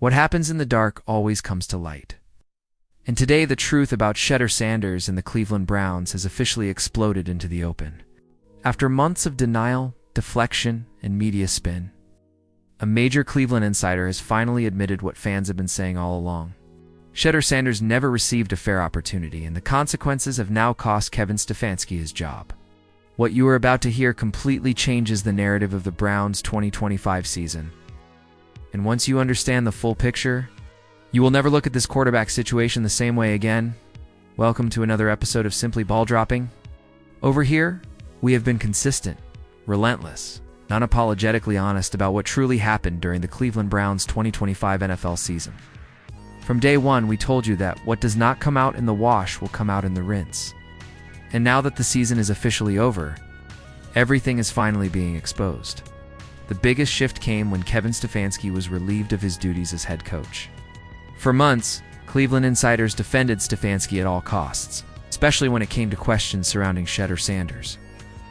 What happens in the dark always comes to light. And today the truth about Shedeur Sanders and the Cleveland Browns has officially exploded into the open. After months of denial, deflection, and media spin, a major Cleveland insider has finally admitted what fans have been saying all along. Shedeur Sanders never received a fair opportunity, and the consequences have now cost Kevin Stefanski his job. What you are about to hear completely changes the narrative of the Browns' 2025 season. And once you understand the full picture, you will never look at this quarterback situation the same way again. Welcome to another episode of Simply Ball Dropping. Over here, we have been consistent, relentless, unapologetically honest about what truly happened during the Cleveland Browns' 2025 NFL season. From day one, we told you that what does not come out in the wash will come out in the rinse. And now that the season is officially over, everything is finally being exposed. The biggest shift came when Kevin Stefanski was relieved of his duties as head coach. For months, Cleveland insiders defended Stefanski at all costs, especially when it came to questions surrounding Shedeur Sanders.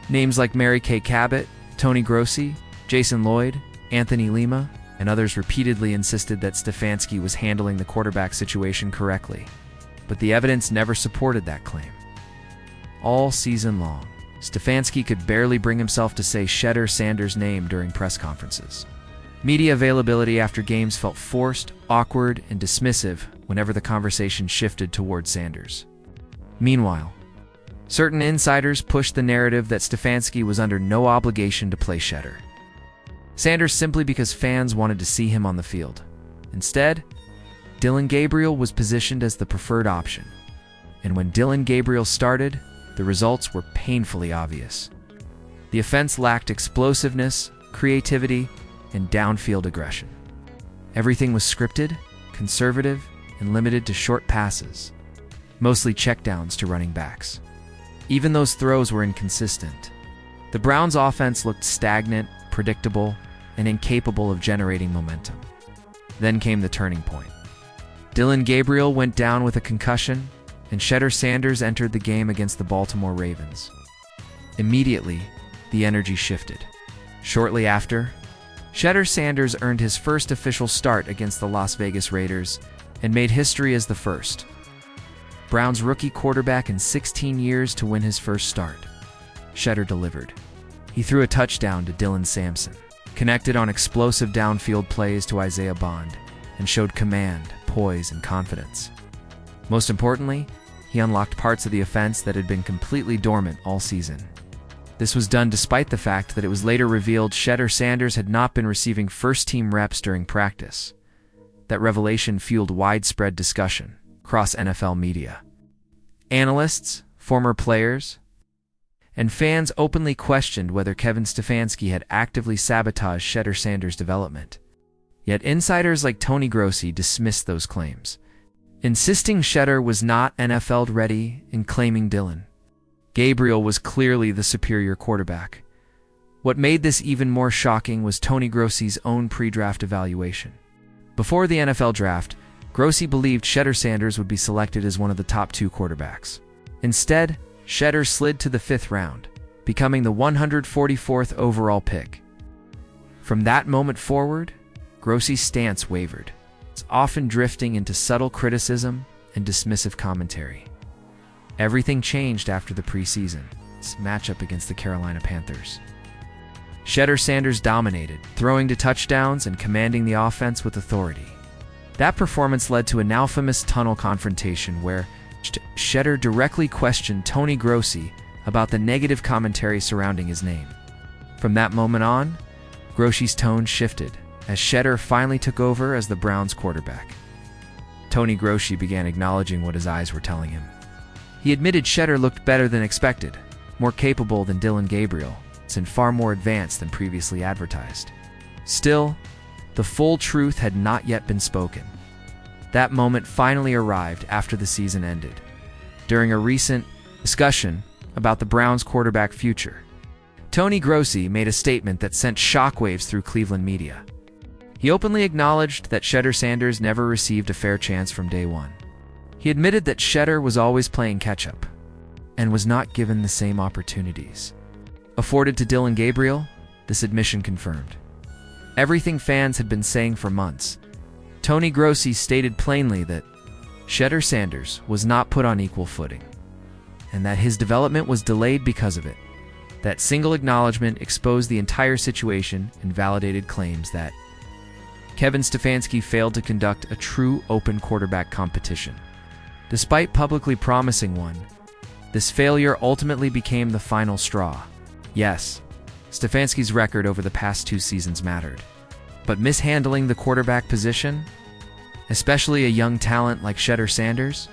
Names like Mary Kay Cabot, Tony Grossi, Jason Lloyd, Anthony Lima, and others repeatedly insisted that Stefanski was handling the quarterback situation correctly. But the evidence never supported that claim. All season long, Stefanski could barely bring himself to say Shedeur Sanders' name during press conferences. Media availability after games felt forced, awkward, and dismissive whenever the conversation shifted toward Sanders. Meanwhile, certain insiders pushed the narrative that Stefanski was under no obligation to play Shedeur Sanders simply because fans wanted to see him on the field. Instead, Dillon Gabriel was positioned as the preferred option. And when Dillon Gabriel started, the results were painfully obvious. The offense lacked explosiveness, creativity, and downfield aggression. Everything was scripted, conservative, and limited to short passes, mostly checkdowns to running backs. Even those throws were inconsistent. The Browns' offense looked stagnant, predictable, and incapable of generating momentum. Then came the turning point. Dillon Gabriel went down with a concussion, and Shedeur Sanders entered the game against the Baltimore Ravens. Immediately, the energy shifted. Shortly after, Shedeur Sanders earned his first official start against the Las Vegas Raiders and made history as the first Browns rookie quarterback in 16 years to win his first start. Shedeur delivered. He threw a touchdown to Dylan Sampson, connected on explosive downfield plays to Isaiah Bond, and showed command, poise, and confidence. Most importantly, he unlocked parts of the offense that had been completely dormant all season. This was done despite the fact that it was later revealed Shedeur Sanders had not been receiving first-team reps during practice. That revelation fueled widespread discussion across NFL media. Analysts, former players, and fans openly questioned whether Kevin Stefanski had actively sabotaged Shedeur Sanders' development. Yet insiders like Tony Grossi dismissed those claims, insisting Shedeur was not NFL-ready and claiming Dillon Gabriel was clearly the superior quarterback. What made this even more shocking was Tony Grossi's own pre-draft evaluation. Before the NFL draft, Grossi believed Shedeur Sanders would be selected as one of the top 2 quarterbacks. Instead, Shedeur slid to the 5th round, becoming the 144th overall pick. From that moment forward, Grossi's stance wavered, often drifting into subtle criticism and dismissive commentary. Everything changed after the preseason matchup against the Carolina Panthers. Shedeur Sanders dominated, throwing to touchdowns and commanding the offense with authority. That performance led to a now famous tunnel confrontation where Shedeur directly questioned Tony Grossi about the negative commentary surrounding his name. From that moment on, Grossi's tone shifted as Shedeur finally took over as the Browns quarterback. Tony Grossi began acknowledging what his eyes were telling him. He admitted Shedeur looked better than expected, more capable than Dillon Gabriel, and far more advanced than previously advertised. Still, the full truth had not yet been spoken. That moment finally arrived after the season ended. During a recent discussion about the Browns' quarterback future, Tony Grossi made a statement that sent shockwaves through Cleveland media. He openly acknowledged that Shedeur Sanders never received a fair chance from day one. He admitted that Shedeur was always playing catch-up and was not given the same opportunities afforded to Dillon Gabriel. This admission confirmed everything fans had been saying for months, Tony Grossi stated plainly that Shedeur Sanders was not put on equal footing, and that his development was delayed because of it. That single acknowledgement exposed the entire situation and validated claims that Kevin Stefanski failed to conduct a true open quarterback competition. Despite publicly promising one, this failure ultimately became the final straw. Yes, Stefanski's record over the past 2 seasons mattered, but mishandling the quarterback position, especially a young talent like Shedeur Sanders,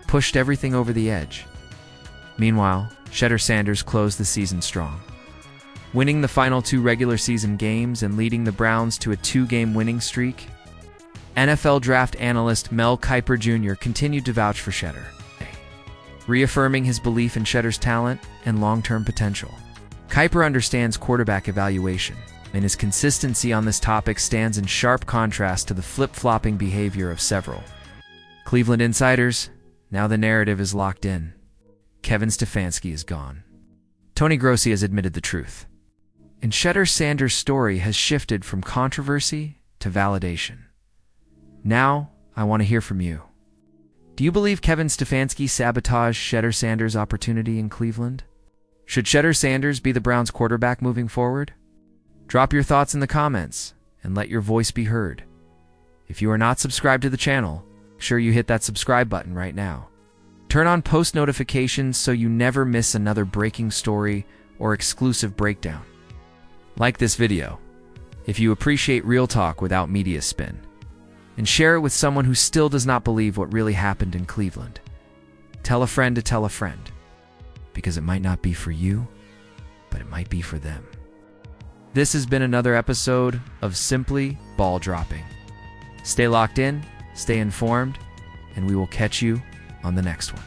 pushed everything over the edge. Meanwhile, Shedeur Sanders closed the season strong, winning the final 2 regular season games and leading the Browns to a 2-game winning streak. NFL draft analyst Mel Kiper Jr. continued to vouch for Shedeur, reaffirming his belief in Shedeur's talent and long-term potential. Kiper understands quarterback evaluation, and his consistency on this topic stands in sharp contrast to the flip-flopping behavior of several Cleveland insiders. Now the narrative is locked in. Kevin Stefanski is gone. Tony Grossi has admitted the truth, and Shedeur Sanders' story has shifted from controversy to validation. Now, I want to hear from you. Do you believe Kevin Stefanski sabotaged Shedeur Sanders' opportunity in Cleveland? Should Shedeur Sanders be the Browns' quarterback moving forward? Drop your thoughts in the comments and let your voice be heard. If you are not subscribed to the channel, make sure you hit that subscribe button right now. Turn on post notifications so you never miss another breaking story or exclusive breakdown. Like this video if you appreciate real talk without media spin, and share it with someone who still does not believe what really happened in Cleveland. Tell a friend to tell a friend, because it might not be for you, but it might be for them. This has been another episode of Simply Ball Dropping. Stay locked in, stay informed, and we will catch you on the next one.